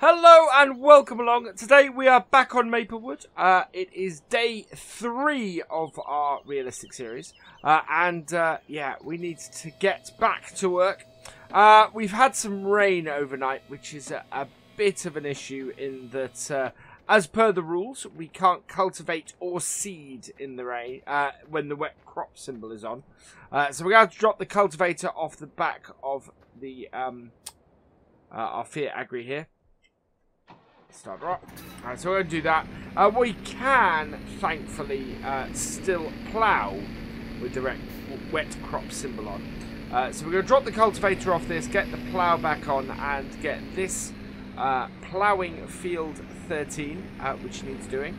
Hello and welcome along. Today we are back on Maplewood. It is day 3 of our realistic series. Yeah, we need to get back to work. We've had some rain overnight, which is a bit of an issue in that, as per the rules, we can't cultivate or seed in the rain when the wet crop symbol is on. So we're going to drop the cultivator off the back of the our Fiat Agri here. Start right. Alright, so we're going to do that. We can, thankfully, still plough with the wet crop symbol on. So we're going to drop the cultivator off this, get the plough back on, and get this ploughing field 13, which needs doing.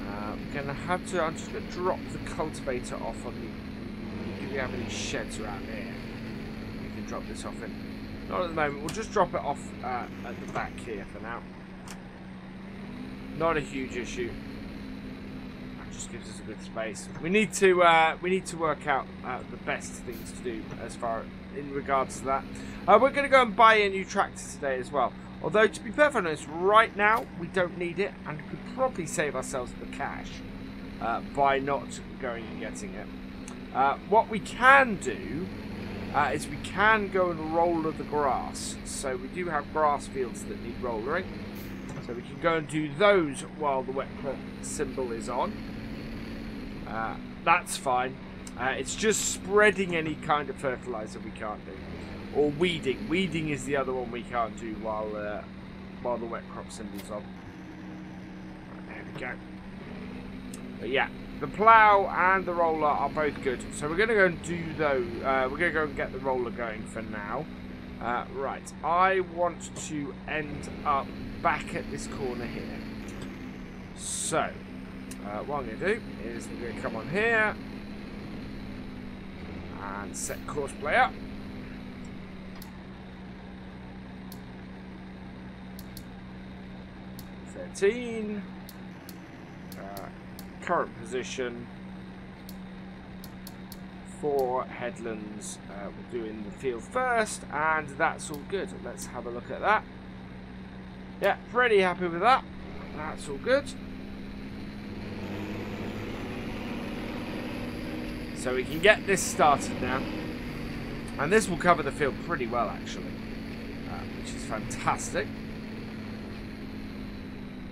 We're going to have to, I'm just going to drop the cultivator off on the, do we have any sheds around here? We can drop this off in. Not at the moment. We'll just drop it off at the back here for now. Not a huge issue. That just gives us a good space. We need to work out the best things to do as far in regards to that. We're going to go and buy a new tractor today as well. Although to be perfectly honest, right now we don't need it, and we could probably save ourselves the cash by not going and getting it. What we can do. Is we can go and roller the grass. So we do have grass fields that need rollering. So we can go and do those while the wet crop symbol is on. That's fine. It's just spreading any kind of fertilizer we can't do. Or weeding. Weeding is the other one we can't do while the wet crop symbol's on. There we go. But yeah. The plough and the roller are both good. So we're going to go and do those. We're going to go and get the roller going for now. Right. I want to end up back at this corner here. So, what I'm going to do is we're going to come on here. And set course play up. $13. Current position, 4 headlands. We'll do in the field first, and that's all good. Let's have a look at that. Yeah, pretty happy with that. That's all good. So we can get this started now, and this will cover the field pretty well actually, which is fantastic.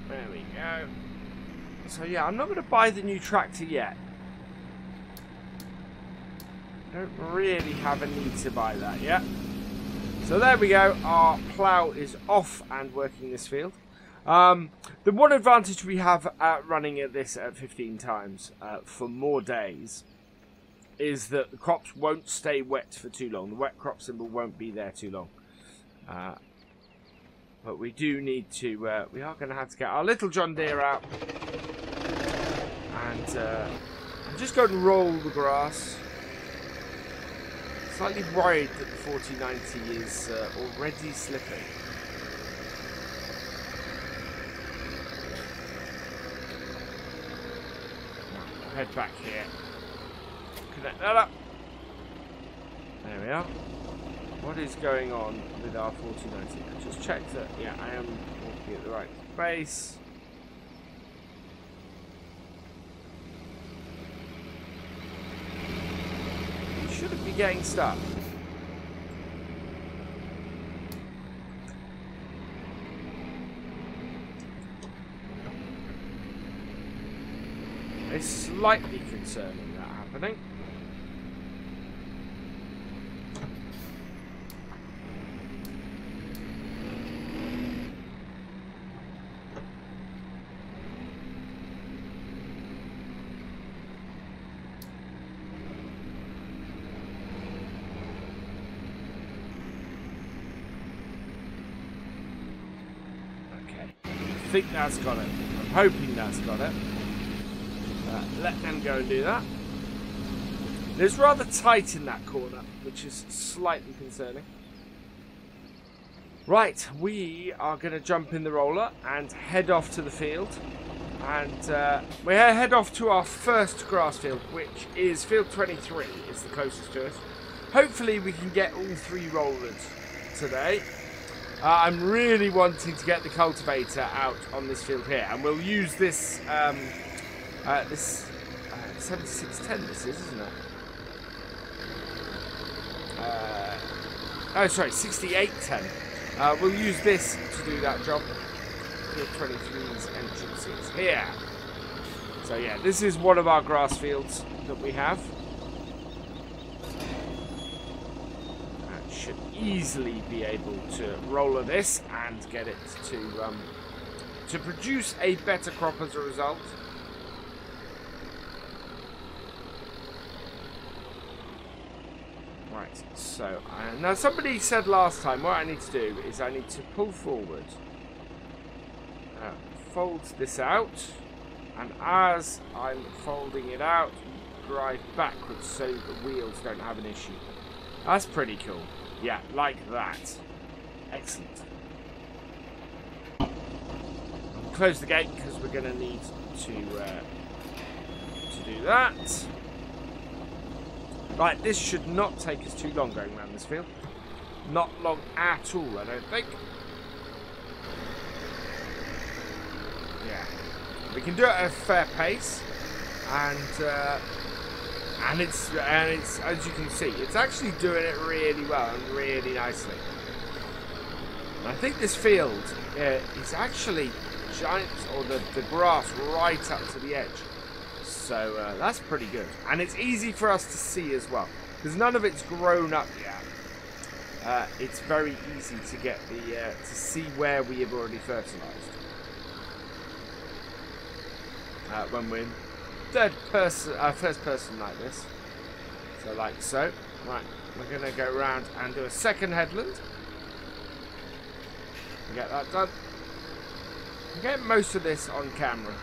There we go. So yeah, I'm not going to buy the new tractor yet. Don't really have a need to buy that yet. So there we go. Our plough is off and working this field. The one advantage we have at running this at 15 times for more days is that the crops won't stay wet for too long. The wet crop symbol won't be there too long. But we do need to, we are going to have to get our little John Deere out. And I'm just going to roll the grass. Slightly worried that the 4090 is already slipping. I'll head back here. Connect that up. There we are. What is going on with our 4090? I just checked that, yeah, I am walking at the right space. Shouldn't be getting stuck. It's slightly concerning that happening. I think that's got it. I'm hoping that's got it. Let them go and do that. It's rather tight in that corner, which is slightly concerning. Right, we are going to jump in the roller and head off to the field. And we head off to our first grass field, which is field 23. It's the closest to us. Hopefully we can get all 3 rollers today. I'm really wanting to get the cultivator out on this field here, and we'll use this 7610. This is, isn't it? Oh, sorry, 6810. We'll use this to do that job. Field 23's entrances here. So yeah, this is one of our grass fields that we have. That should easily be able to roller this and get it to produce a better crop as a result. Right, so now somebody said last time what I need to do is I need to pull forward, fold this out, and as I'm folding it out, drive backwards so the wheels don't have an issue. That's pretty cool. Yeah, like that. Excellent. Close the gate because we're going to need to do that. Right, this should not take us too long going around this field. Not long at all, I don't think. Yeah, we can do it at a fair pace, and it's as you can see, it's actually doing it really well and really nicely. And I think this field is actually giant, or the grass right up to the edge. So that's pretty good, and it's easy for us to see as well because none of it's grown up yet. It's very easy to get the to see where we have already fertilized when we're in first person like this. So like so. Right, we're gonna go around and do a second headland. Get that done. I'll get most of this on camera.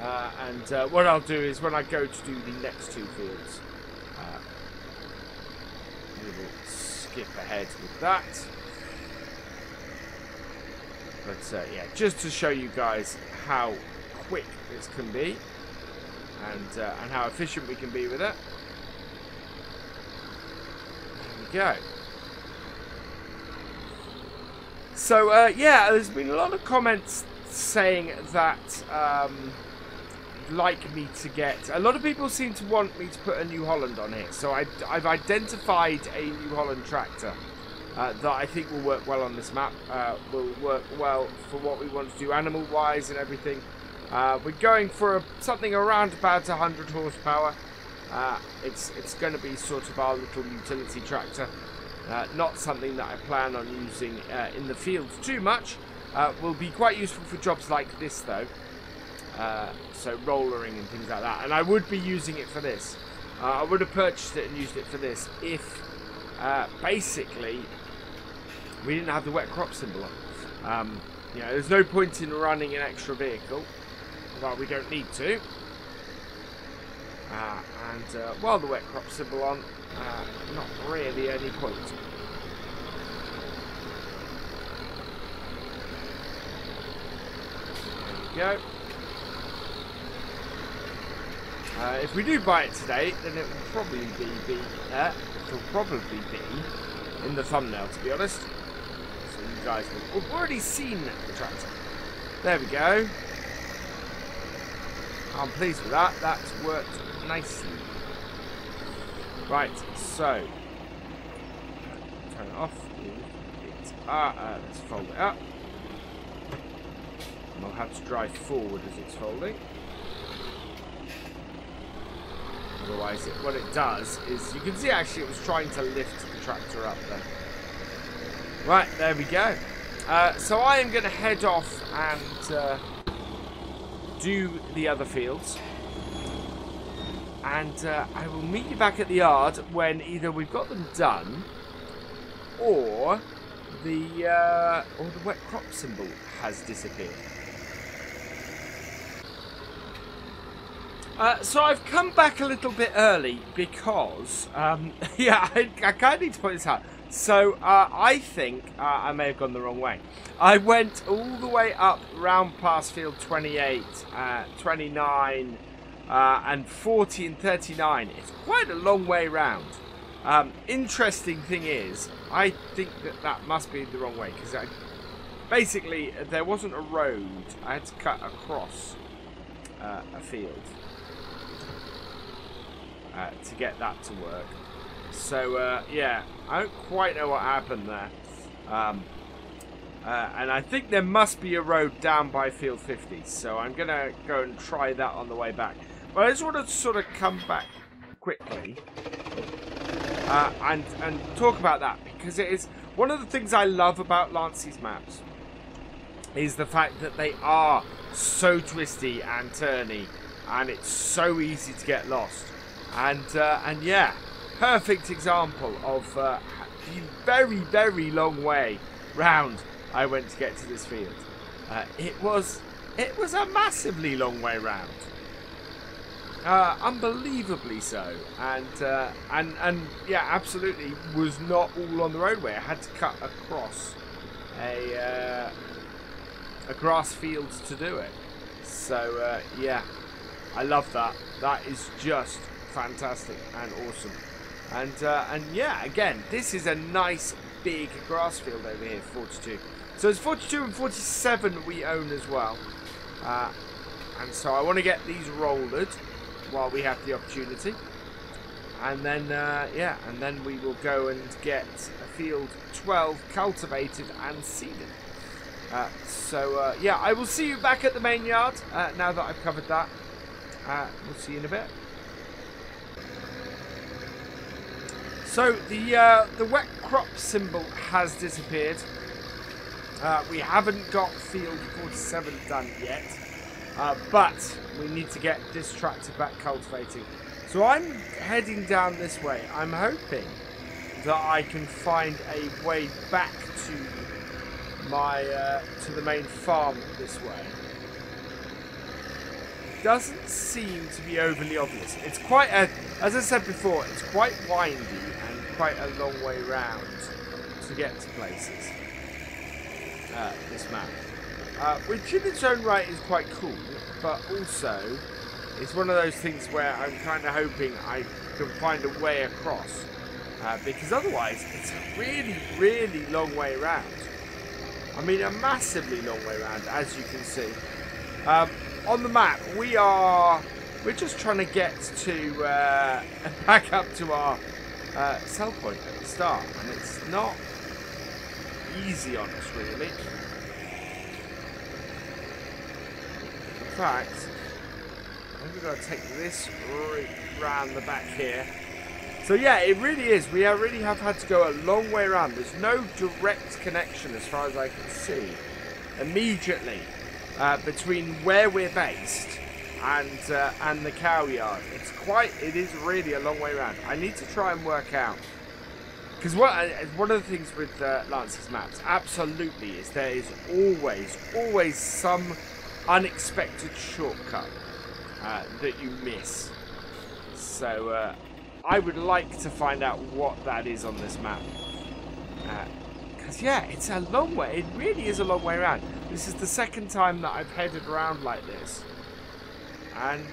And what I'll do is when I go to do the next two fields, we will skip ahead with that. But yeah, just to show you guys how quick this can be, and how efficient we can be with it. There we go. So yeah, there's been a lot of comments saying that like me to get. A lot of people seem to want me to put a New Holland on here, so I've identified a New Holland tractor that I think will work well on this map. Will work well for what we want to do animal-wise and everything. We're going for something around about 100 horsepower. It's going to be sort of our little utility tractor. Not something that I plan on using in the field too much. Will be quite useful for jobs like this though. So rollering and things like that. And I would be using it for this. I would have purchased it and used it for this if basically we didn't have the wet crop symbol on. You know, there's no point in running an extra vehicle. Well, we don't need to. While the wet crop symbol on, not really any point. There we go. If we do buy it today, then it will probably be in the thumbnail, to be honest. So you guys will have already seen the tractor. There we go. I'm pleased with that. That's worked nicely. Right, so turn it off. Let's fold it up. And I'll have to drive forward as it's folding. Otherwise, what it does is, you can see actually it was trying to lift the tractor up there. Right, there we go. So I am going to head off and do the other fields. And I will meet you back at the yard when either we've got them done or the wet crop symbol has disappeared. So I've come back a little bit early because, yeah, I kind of need to point this out. So I think I may have gone the wrong way. I went all the way up round past field 28, 29, and 40 and 39. It's quite a long way round. Interesting thing is, I think that must be the wrong way, because basically there wasn't a road. I had to cut across a field to get that to work. So yeah, I don't quite know what happened there. And I think there must be a road down by field 50, so I'm going to go and try that on the way back. But I just want to sort of come back quickly and talk about that, because it is one of the things I love about Lance's maps is the fact that they are so twisty and turny, and it's so easy to get lost. And yeah, perfect example of the very, very long way round I went to get to this field. It was a massively long way round, unbelievably so, and yeah, absolutely was not all on the roadway. I had to cut across a grass field to do it. So yeah, I love that. That is just fantastic and awesome. And yeah, again, this is a nice big grass field over here, 42. So it's 42 and 47 we own as well. And so I want to get these rollered while we have the opportunity. And then, yeah, and then we will go and get a field 12 cultivated and seeded. So, yeah, I will see you back at the main yard now that I've covered that. We'll see you in a bit. So the wet crop symbol has disappeared. We haven't got field 47 done yet, but we need to get this tractor back cultivating. So I'm heading down this way. I'm hoping that I can find a way back to my to the main farm this way. Doesn't seem to be overly obvious. It's quite a, as I said before, it's quite windy and quite a long way round to get to places. This map, which in its own right is quite cool, but also it's one of those things where I'm kind of hoping I can find a way across, because otherwise it's a really, really long way around. I mean, a massively long way around, as you can see. On the map, we're just trying to get to back up to our sell point at the start, and it's not easy on us, really. In fact, I'm going to take this route round the back here. So yeah, it really is. We really have had to go a long way around. There's no direct connection, as far as I can see, immediately between where we're based and the cow yard. It is really a long way around. I need to try and work out. Because one of the things with Lance's maps, absolutely, is there is always some unexpected shortcut that you miss. So I would like to find out what that is on this map. Because yeah, it's a long way. It really is a long way around. This is the second time that I've headed around like this, and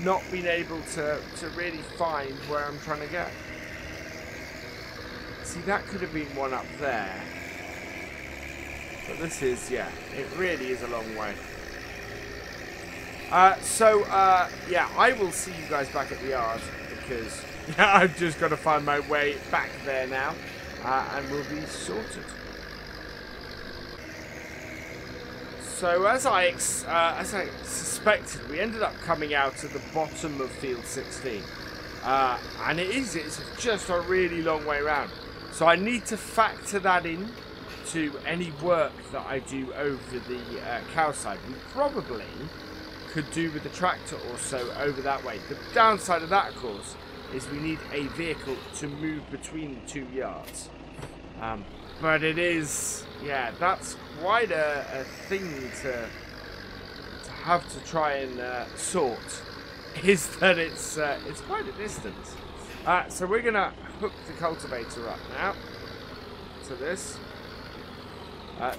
not been able to really find where I'm trying to go. See, that could have been one up there. But this is, yeah, it really is a long way. Yeah, I will see you guys back at the yard, because I've just got to find my way back there now, and we'll be sorted. So as I suspected, we ended up coming out at the bottom of field 16, and it's just a really long way around. So I need to factor that in to any work that I do over the cow side. We probably could do with the tractor or so over that way. The downside of that, of course, is we need a vehicle to move between the two yards. But it is, yeah, that's quite a thing to have to try and sort, is that it's quite a distance. So we're going to hook the cultivator up now to this.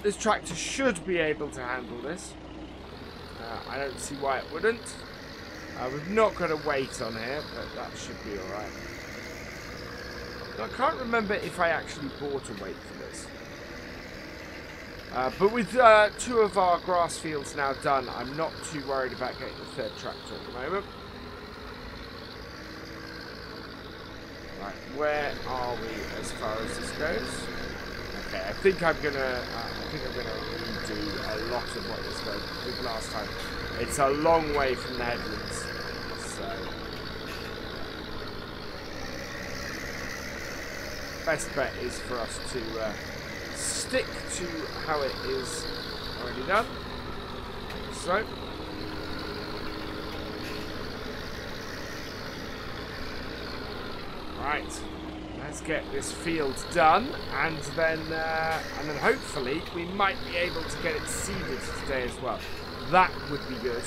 This tractor should be able to handle this. I don't see why it wouldn't. We've not got a weight on here, but that should be alright. I can't remember if I actually bought a weight for this. But with 2 of our grass fields now done, I'm not too worried about getting the 3rd tractor at the moment. Right, where are we as far as this goes? Okay, I think I'm gonna redo a lot of what we did last time. It's a long way from the headlands, so best bet is for us to stick to how it is already done. So. Right, let's get this field done, and then hopefully we might be able to get it seeded today as well. That would be good.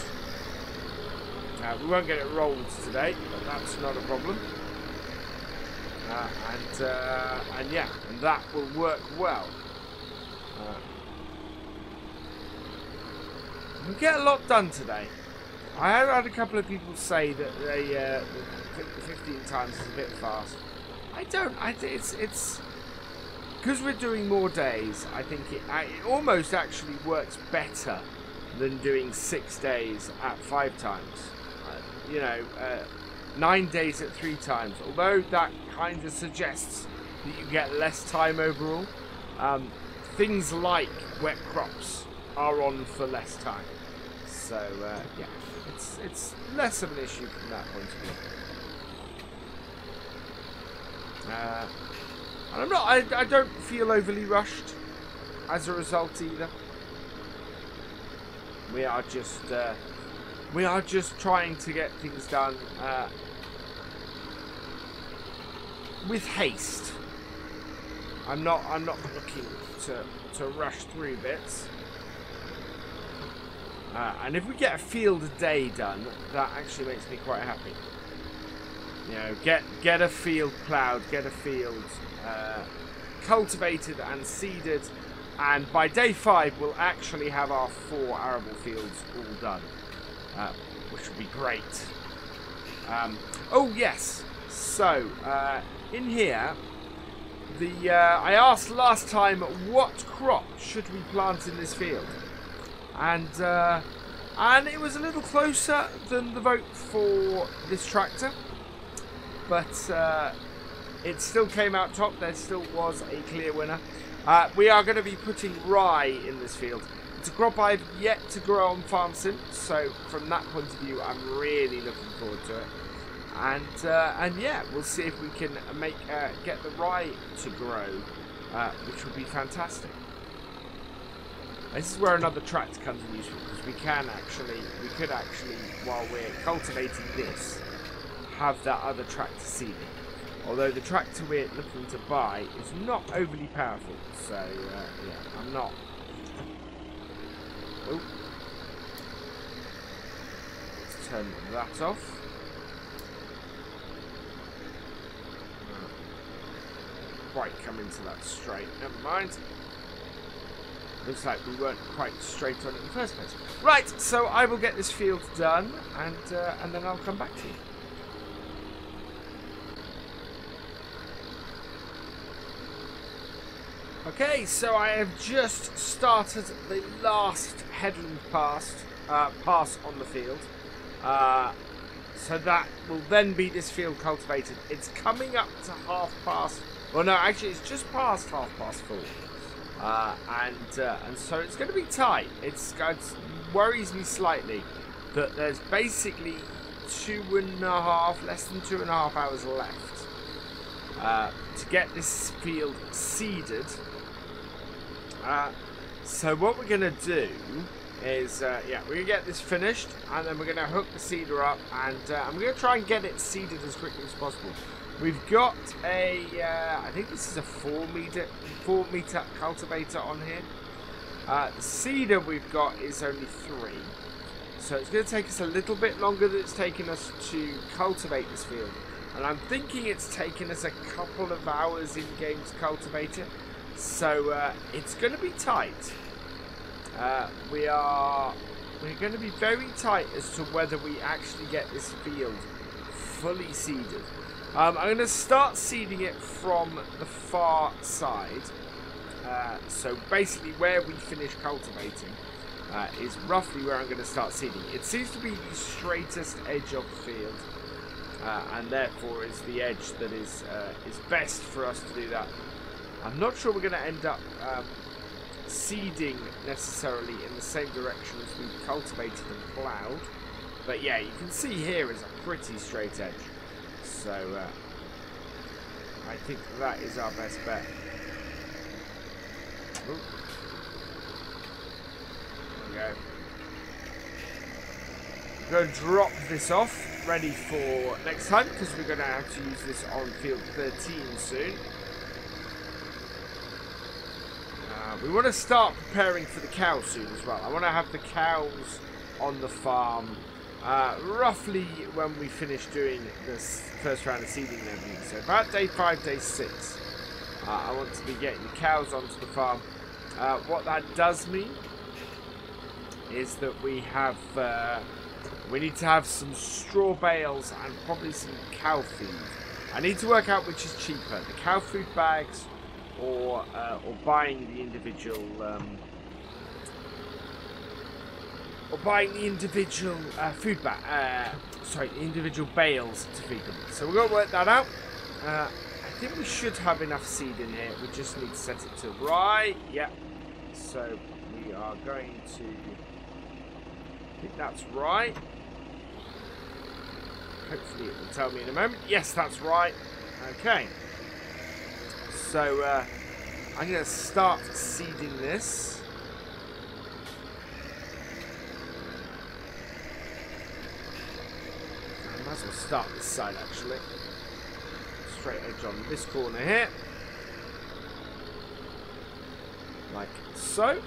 We won't get it rolled today, but that's not a problem. And yeah, and that will work well. We get a lot done today. I have had a couple of people say that they think the 15 times is a bit fast. I don't. I think it's because we're doing more days. I think it almost actually works better than doing 6 days at 5 times. 9 days at 3 times. Although that kind of suggests that you get less time overall. Things like wet crops are on for less time. So yeah. It's less of an issue from that point of view. And I'm not. I don't feel overly rushed as a result either. We are just trying to get things done with haste. I'm not looking to rush through bits. And if we get a field a day done, that actually makes me quite happy. You know, get a field ploughed, get a field cultivated and seeded, and by day 5 we'll actually have our 4 arable fields all done, which would be great. Oh yes, so in here, I asked last time what crop should we plant in this field. And it was a little closer than the vote for this tractor, but it still came out top. There still was a clear winner. We are going to be putting rye in this field. It's a crop I've yet to grow on farm sim, so from that point of view, I'm really looking forward to it. And yeah, we'll see if we can get the rye to grow, which would be fantastic. This is where another tractor comes in useful, because we could actually, while we're cultivating this, have that other tractor seeding. Although the tractor we're looking to buy is not overly powerful, so yeah, I'm not. Oh, let's turn that off. Quite come into that straight. Never mind. Looks like we weren't quite straight on it in the first place. Right, so I will get this field done, and then I'll come back to you. Okay, so I have just started the last headland pass on the field. So that will then be this field cultivated. It's coming up to past. Well, no, actually, it's just past 4:30. And so it's going to be tight. It worries me slightly that there's basically less than 2.5 hours left to get this field seeded. So what we're going to do is, yeah, we're going to get this finished, and then we're going to hook the seeder up, and I'm going to try and get it seeded as quickly as possible. We've got a, I think this is a 4 meter cultivator on here. The seeder we've got is only 3. So it's going to take us a little bit longer than it's taken us to cultivate this field. And I'm thinking it's taken us a couple of hours in-game to cultivate it. So it's going to be tight. We are we're going to be very tight as to whether we actually get this field fully seeded. I'm going to start seeding it from the far side. So basically where we finish cultivating is roughly where I'm going to start seeding. It seems to be the straightest edge of the field, and therefore is the edge that is best for us to do that. I'm not sure we're going to end up seeding necessarily in the same direction as we've cultivated and ploughed, but yeah, you can see here is a pretty straight edge. So I think that is our best bet. Ooh. There we go. I'm going to drop this off, ready for next time, because we're going to have to use this on field 13 soon. We want to start preparing for the cows soon as well. I want to have the cows on the farm roughly when we finish doing this first round of seeding and everything. So about day 5, day 6, I want to be getting the cows onto the farm. What that does mean is that we need to have some straw bales and probably some cow feed. I need to work out which is cheaper, the cow food bags or buying the individual food bag. Sorry, the individual bales to feed them. So we're going to work that out. I think we should have enough seed in here. We just need to set it to right. Yeah. So we are going to. I think that's right. Hopefully it will tell me in a moment. Yes, that's right. Okay. So I'm going to start seeding this. I might as well start this side actually. Straight edge on this corner here. Like so.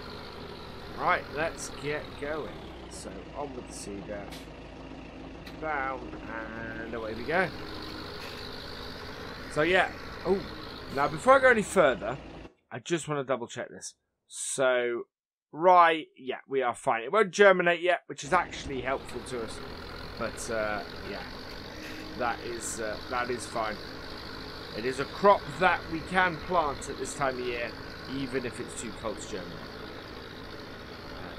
Right, let's get going. So on with the seeder. Down and away we go. So yeah. Oh. Now, before I go any further, I just want to double check this. So, right, yeah, we are fine. It won't germinate yet, which is actually helpful to us. But, yeah, that is fine. It is a crop that we can plant at this time of year, even if it's too cold to germinate.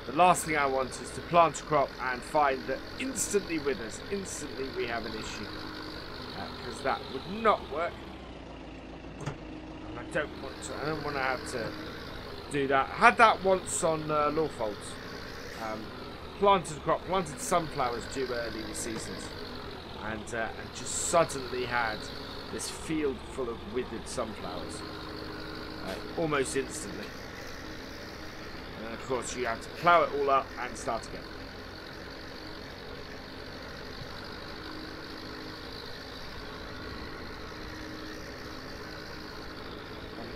The last thing I want is to plant a crop and find that instantly withers. Instantly we have an issue. Because that would not work. I don't want to have to do that. I had that once on law folds. Planted a crop, planted sunflowers due early in the seasons, and just suddenly had this field full of withered sunflowers, almost instantly. And of course you have to plough it all up and start again.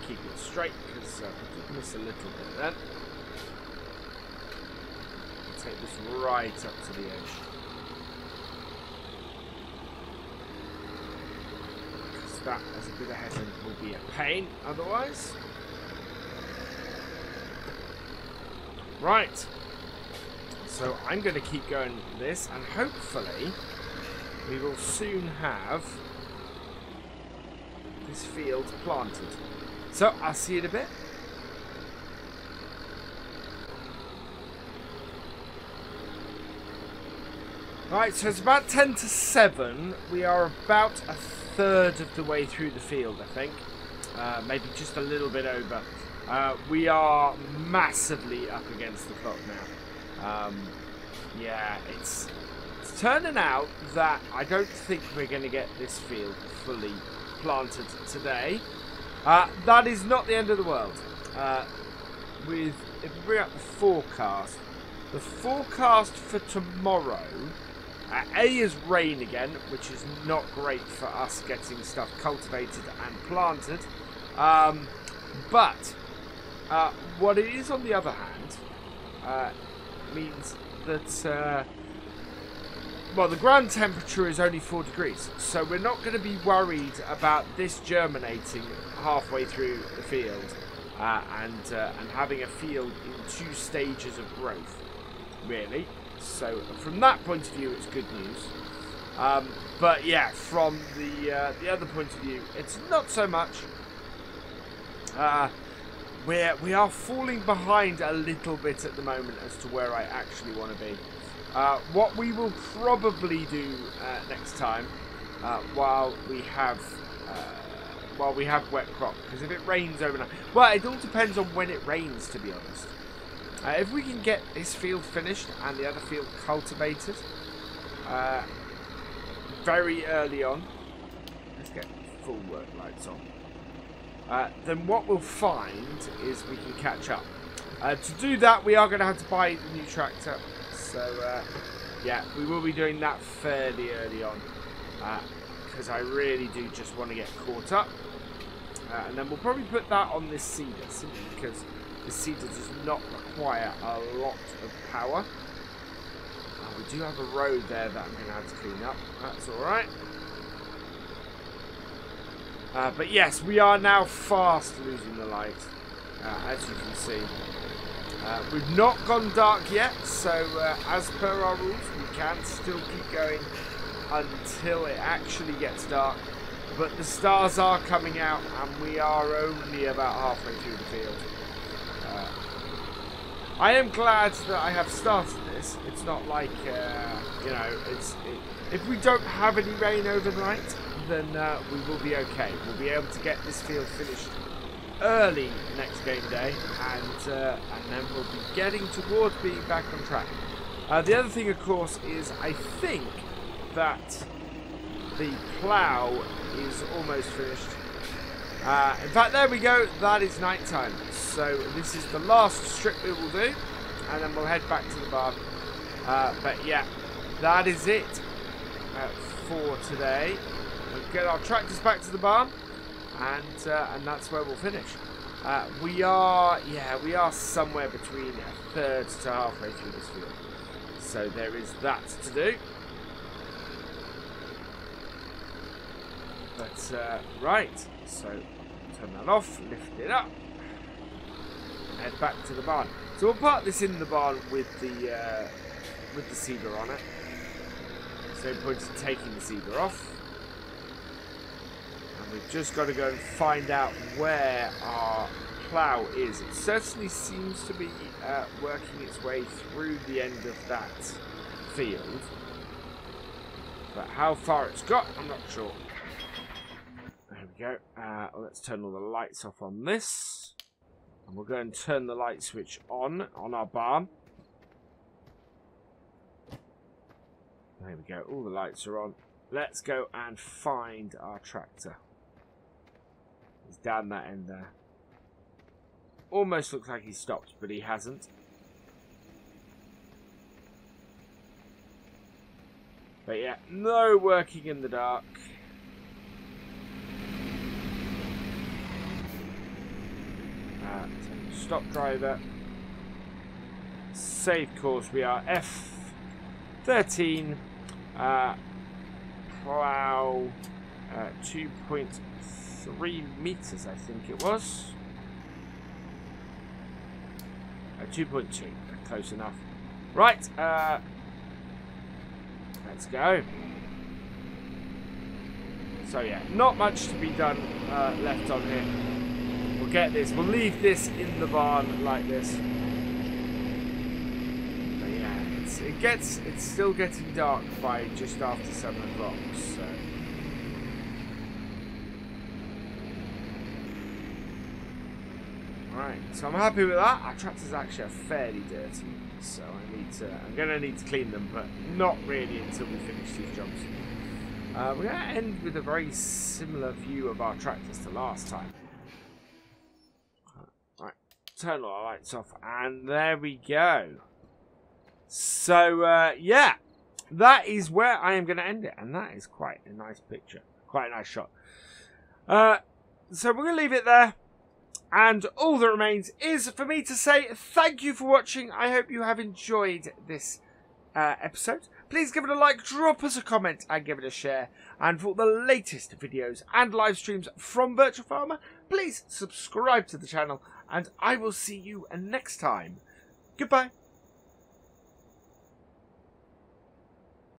Keep it straight because we did miss a little bit then. Take this right up to the edge. Because that, as a bit of heading, will be a pain otherwise. Right. So I'm going to keep going with this, and hopefully we will soon have this field planted. So, I'll see you in a bit. Right, so it's about 10 to 7. We are about a third of the way through the field, I think. Maybe just a little bit over. We are massively up against the clock now. Yeah, it's turning out that I don't think we're going to get this field fully planted today. That is not the end of the world. If we bring up the forecast for tomorrow, A is rain again, which is not great for us getting stuff cultivated and planted. But what it is, on the other hand, means that well, the ground temperature is only 4 degrees, so we're not going to be worried about this germinating halfway through the field and having a field in 2 stages of growth, really. So from that point of view, it's good news. But yeah, from the other point of view, it's not so much. We are falling behind a little bit at the moment as to where I actually want to be. What we will probably do next time, while we have wet crop, because if it rains overnight, well, it all depends on when it rains, to be honest. If we can get this field finished and the other field cultivated very early on, let's get full work lights on. Then what we'll find is we can catch up. To do that, we are going to have to buy the new tractor. So, yeah, we will be doing that fairly early on. Because I really do just want to get caught up. And then we'll probably put that on this seeder, simply because the seeder does not require a lot of power. We do have a road there that I'm going to have to clean up. That's alright. But yes, we are now fast losing the light, as you can see. We've not gone dark yet, so as per our rules, we can still keep going until it actually gets dark. But the stars are coming out, and we are only about halfway through the field. I am glad that I have started this. It's not like, you know, if we don't have any rain overnight, then we will be okay. We'll be able to get this field finished early next game day, and then we'll be getting towards being back on track. The other thing, of course, is I think that the plough is almost finished. In fact, there we go. That is night time. So this is the last strip we will do, and then we'll head back to the barn. But yeah, that is it for today. We'll get our tractors back to the barn, and that's where we'll finish. We are somewhere between a third to halfway through this field, so there is that to do. But right, so turn that off, lift it up, head back to the barn. So we'll park this in the barn with the seeder on it. So no point in taking the seeder off. And we've just got to go and find out where our plough is. It certainly seems to be working its way through the end of that field. But how far it's got, I'm not sure. There we go. Let's turn all the lights off on this. And we'll go and turn the light switch on our barn. There we go. All the lights are on. Let's go and find our tractor. He's down that end there. Almost looks like he stopped, but he hasn't. But yeah, no working in the dark. Stop driver. Save course. We are F13. Plough 2.3 meters, I think it was. 2.2. Close enough. Right. Let's go. So yeah, not much to be done left on here. We'll get this. We'll leave this in the barn like this. But yeah, it's still getting dark by just after 7 o'clock. So. Right, so I'm happy with that. Our tractors actually are fairly dirty, so I'm gonna need to clean them, but not really until we finish these jobs. We're gonna end with a very similar view of our tractors to last time. Right, turn all our lights off, and there we go. So yeah, that is where I am gonna end it, and that is quite a nice picture, quite a nice shot. So we're gonna leave it there. And all that remains is for me to say thank you for watching. I hope you have enjoyed this episode. Please give it a like, drop us a comment, and give it a share. And for the latest videos and live streams from FendtFarmer, please subscribe to the channel. And I will see you next time. Goodbye.